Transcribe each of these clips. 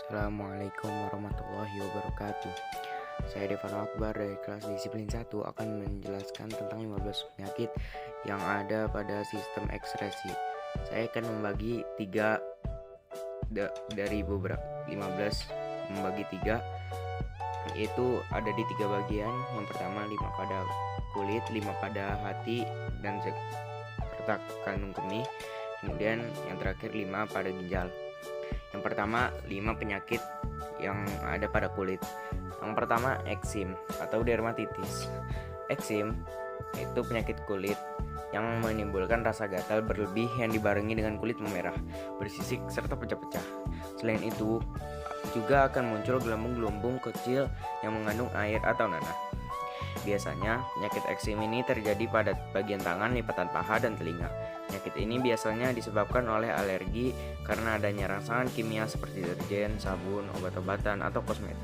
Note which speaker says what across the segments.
Speaker 1: Assalamualaikum warahmatullahi wabarakatuh. Saya Devan Akbar dari kelas disiplin 1 akan menjelaskan tentang 15 penyakit yang ada pada sistem ekskresi. Saya akan membagi dari beberapa 15 membagi 3, yaitu ada di 3 bagian. Yang pertama 5 pada kulit, 5 pada hati dan serta kandung kemih. Kemudian yang terakhir 5 pada ginjal. Yang pertama, 5 penyakit yang ada pada kulit. Yang pertama, eksim atau dermatitis. Eksim itu penyakit kulit yang menimbulkan rasa gatal berlebih yang dibarengi dengan kulit memerah, bersisik, serta pecah-pecah. Selain itu, juga akan muncul gelembung-gelembung kecil yang mengandung air atau nanah. Biasanya, penyakit eksim ini terjadi pada bagian tangan, lipatan paha, dan telinga. Penyakit ini biasanya disebabkan oleh alergi karena adanya rangsangan kimia seperti deterjen, sabun, obat-obatan, atau kosmetik.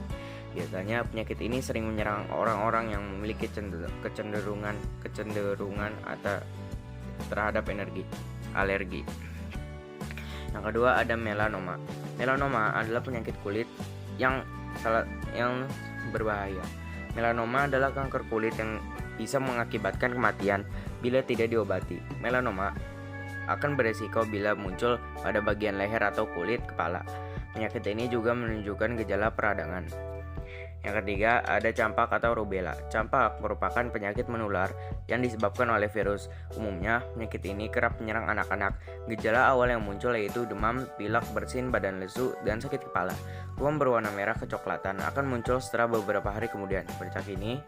Speaker 1: Biasanya penyakit ini sering menyerang orang-orang yang memiliki kecenderungan atau terhadap alergi. Yang kedua ada melanoma. Melanoma adalah penyakit kulit yang berbahaya. Melanoma adalah kanker kulit yang bisa mengakibatkan kematian bila tidak diobati. Melanoma akan beresiko bila muncul pada bagian leher atau kulit kepala. Penyakit ini juga menunjukkan gejala peradangan. Yang ketiga ada campak atau rubella. Campak merupakan penyakit menular yang disebabkan oleh virus. Umumnya penyakit ini kerap menyerang anak-anak. Gejala awal yang muncul yaitu demam, pilek, bersin, badan lesu, dan sakit kepala. Ruam berwarna merah kecoklatan akan muncul setelah beberapa hari kemudian. Bercak ini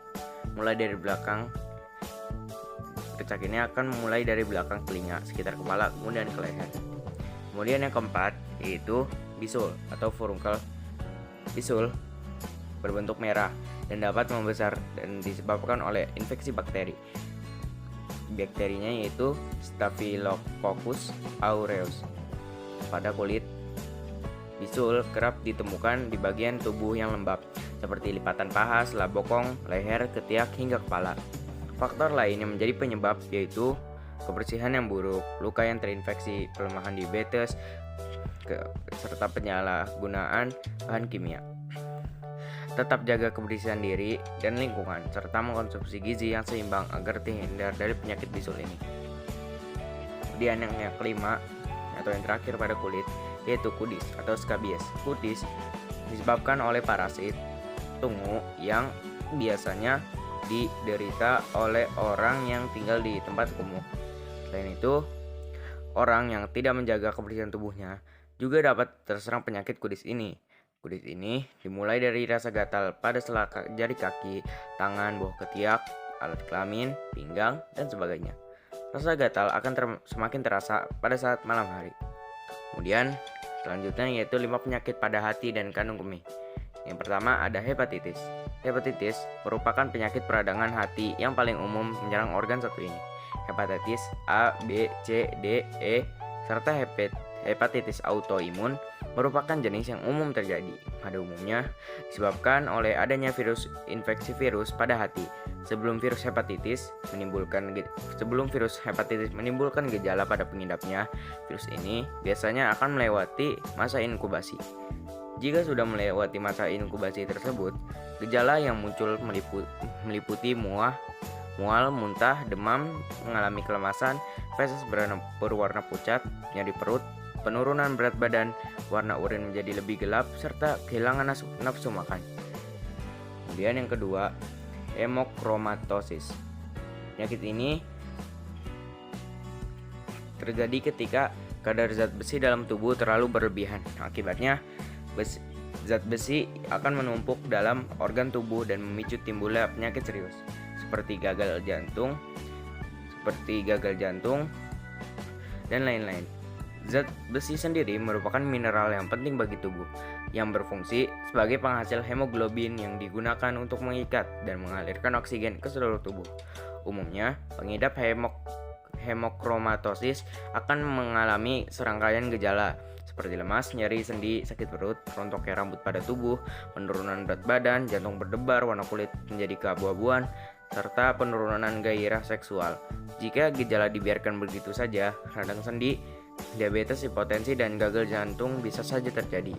Speaker 1: akan mulai dari belakang telinga, sekitar kepala, kemudian ke leher. Kemudian yang keempat yaitu bisul atau furunkel. Bisul berbentuk merah dan dapat membesar dan disebabkan oleh infeksi bakteri. Bakterinya yaitu Staphylococcus aureus. Pada kulit, bisul kerap ditemukan di bagian tubuh yang lembab, seperti lipatan paha, selap bokong, leher, ketiak, hingga kepala. Faktor lain yang menjadi penyebab yaitu kebersihan yang buruk, luka yang terinfeksi, pelemahan diabetes, serta penyalahgunaan bahan kimia. Tetap jaga kebersihan diri dan lingkungan, serta mengkonsumsi gizi yang seimbang agar terhindar dari penyakit bisul ini. Kemudian yang kelima atau yang terakhir pada kulit yaitu kudis atau skabies. Kudis disebabkan oleh parasit tungu yang biasanya diderita oleh orang yang tinggal di tempat kumuh. Selain itu, orang yang tidak menjaga kebersihan tubuhnya juga dapat terserang penyakit kudis ini. Kudis ini dimulai dari rasa gatal pada selak jari kaki, tangan, bawah ketiak, alat kelamin, pinggang, dan sebagainya. Rasa gatal akan semakin terasa pada saat malam hari. Kemudian, selanjutnya yaitu 5 penyakit pada hati dan kandung kemih. Yang pertama ada hepatitis. Hepatitis merupakan penyakit peradangan hati yang paling umum menyerang organ satu ini. Hepatitis A, B, C, D, E, serta hepatitis autoimun merupakan jenis yang umum terjadi. Pada umumnya disebabkan oleh adanya infeksi virus pada hati. Sebelum virus hepatitis menimbulkan gejala pada pengidapnya, virus ini biasanya akan melewati masa inkubasi. Jika sudah melewati masa inkubasi tersebut, gejala yang muncul meliputi mual, muntah, demam, mengalami kelemasan, feses berwarna pucat, nyeri perut, penurunan berat badan, warna urin menjadi lebih gelap, serta kehilangan nafsu makan. Kemudian yang kedua, hemochromatosis. Penyakit ini terjadi ketika kadar zat besi dalam tubuh terlalu berlebihan. Akibatnya, zat besi akan menumpuk dalam organ tubuh dan memicu timbulnya penyakit serius seperti gagal jantung, dan lain-lain. Zat besi sendiri merupakan mineral yang penting bagi tubuh yang berfungsi sebagai penghasil hemoglobin yang digunakan untuk mengikat dan mengalirkan oksigen ke seluruh tubuh. Umumnya, pengidap hemochromatosis akan mengalami serangkaian gejala seperti lemas, nyeri sendi, sakit perut, rontoknya rambut pada tubuh, penurunan berat badan, jantung berdebar, warna kulit menjadi keabu-abuan, serta penurunan gairah seksual. Jika gejala dibiarkan begitu saja, radang sendi, diabetes, hipotensi, dan gagal jantung bisa saja terjadi.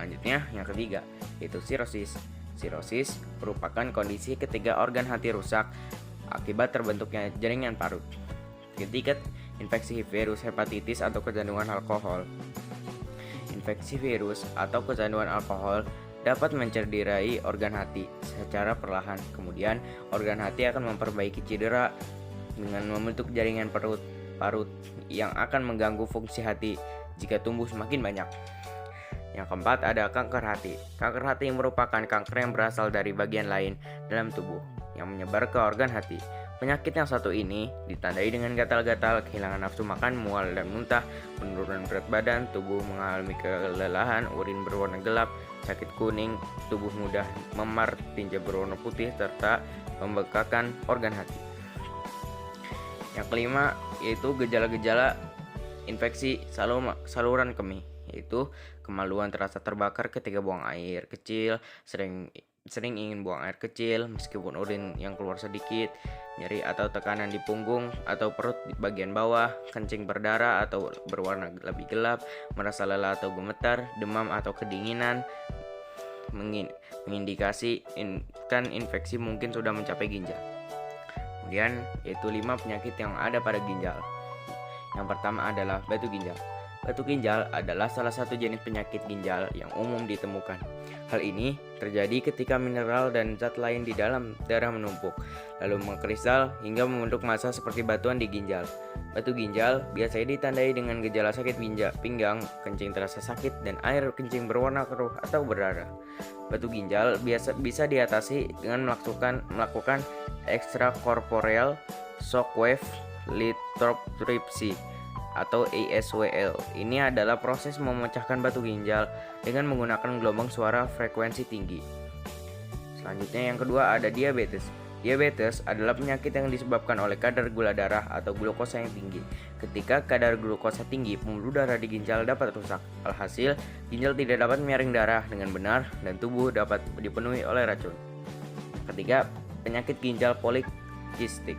Speaker 1: Selanjutnya, yang ketiga, yaitu sirosis. Sirosis merupakan kondisi ketika organ hati rusak akibat terbentuknya jaringan parut. Ketika infeksi virus hepatitis atau kecanduan alkohol. Infeksi virus atau kecanduan alkohol dapat mencederai organ hati secara perlahan. Kemudian, organ hati akan memperbaiki cedera dengan membentuk jaringan parut yang akan mengganggu fungsi hati jika tumbuh semakin banyak. Yang keempat, ada kanker hati. Kanker hati merupakan kanker yang berasal dari bagian lain dalam tubuh yang menyebar ke organ hati. Penyakit yang satu ini ditandai dengan gatal-gatal, kehilangan nafsu makan, mual dan muntah, penurunan berat badan, tubuh mengalami kelelahan, urin berwarna gelap, sakit kuning, tubuh mudah memar, tinja berwarna putih, serta pembekakan organ hati. Yang kelima, yaitu gejala-gejala infeksi saluran kemih, yaitu kemaluan terasa terbakar ketika buang air kecil, sering ingin buang air kecil meskipun urin yang keluar sedikit, nyeri atau tekanan di punggung atau perut di bagian bawah, kencing berdarah atau berwarna lebih gelap, merasa lelah atau gemetar, demam atau kedinginan, mengindikasi infeksi mungkin sudah mencapai ginjal. Kemudian yaitu 5 penyakit yang ada pada ginjal. Yang pertama adalah batu ginjal. Batu ginjal adalah salah satu jenis penyakit ginjal yang umum ditemukan. Hal ini terjadi ketika mineral dan zat lain di dalam darah menumpuk, lalu mengkristal hingga membentuk massa seperti batuan di ginjal. Batu ginjal biasanya ditandai dengan gejala sakit pinggang, kencing terasa sakit, dan air kencing berwarna keruh atau berdarah. Batu ginjal bisa diatasi dengan melakukan extracorporeal shockwave lithotripsy atau ASWL. Ini adalah proses memecahkan batu ginjal dengan menggunakan gelombang suara frekuensi tinggi. Selanjutnya yang kedua ada diabetes. Diabetes adalah penyakit yang disebabkan oleh kadar gula darah atau glukosa yang tinggi. Ketika kadar glukosa tinggi, pembuluh darah di ginjal dapat rusak. Alhasil, ginjal tidak dapat menyaring darah dengan benar dan tubuh dapat dipenuhi oleh racun. Ketiga, penyakit ginjal polikistik.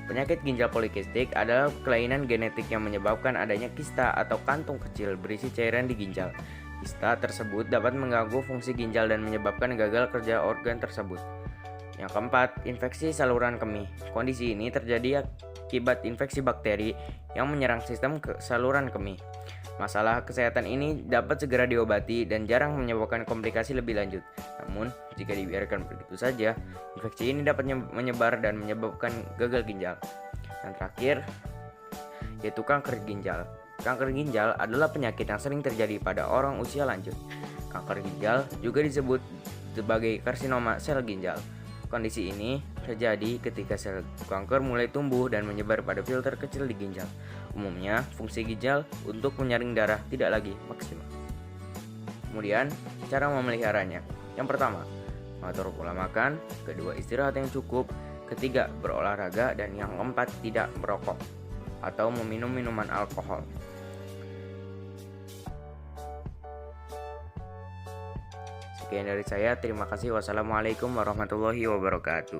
Speaker 1: Penyakit ginjal polikistik adalah kelainan genetik yang menyebabkan adanya kista atau kantung kecil berisi cairan di ginjal. Kista tersebut dapat mengganggu fungsi ginjal dan menyebabkan gagal kerja organ tersebut. Yang keempat, infeksi saluran kemih. Kondisi ini terjadi akibat infeksi bakteri yang menyerang sistem saluran kemih. Masalah kesehatan ini dapat segera diobati dan jarang menyebabkan komplikasi lebih lanjut. Namun, jika dibiarkan begitu saja, infeksi ini dapat menyebar dan menyebabkan gagal ginjal. Yang terakhir, yaitu kanker ginjal. Kanker ginjal adalah penyakit yang sering terjadi pada orang usia lanjut. Kanker ginjal juga disebut sebagai karsinoma sel ginjal. Kondisi ini terjadi ketika sel kanker mulai tumbuh dan menyebar pada filter kecil di ginjal. Umumnya, fungsi ginjal untuk menyaring darah tidak lagi maksimal. Kemudian, cara memeliharanya. Yang pertama, mengatur pola makan. Kedua, istirahat yang cukup. Ketiga, berolahraga. Dan yang keempat, tidak merokok atau meminum minuman alkohol. Sekian dari saya. Terima kasih. Wassalamualaikum warahmatullahi wabarakatuh.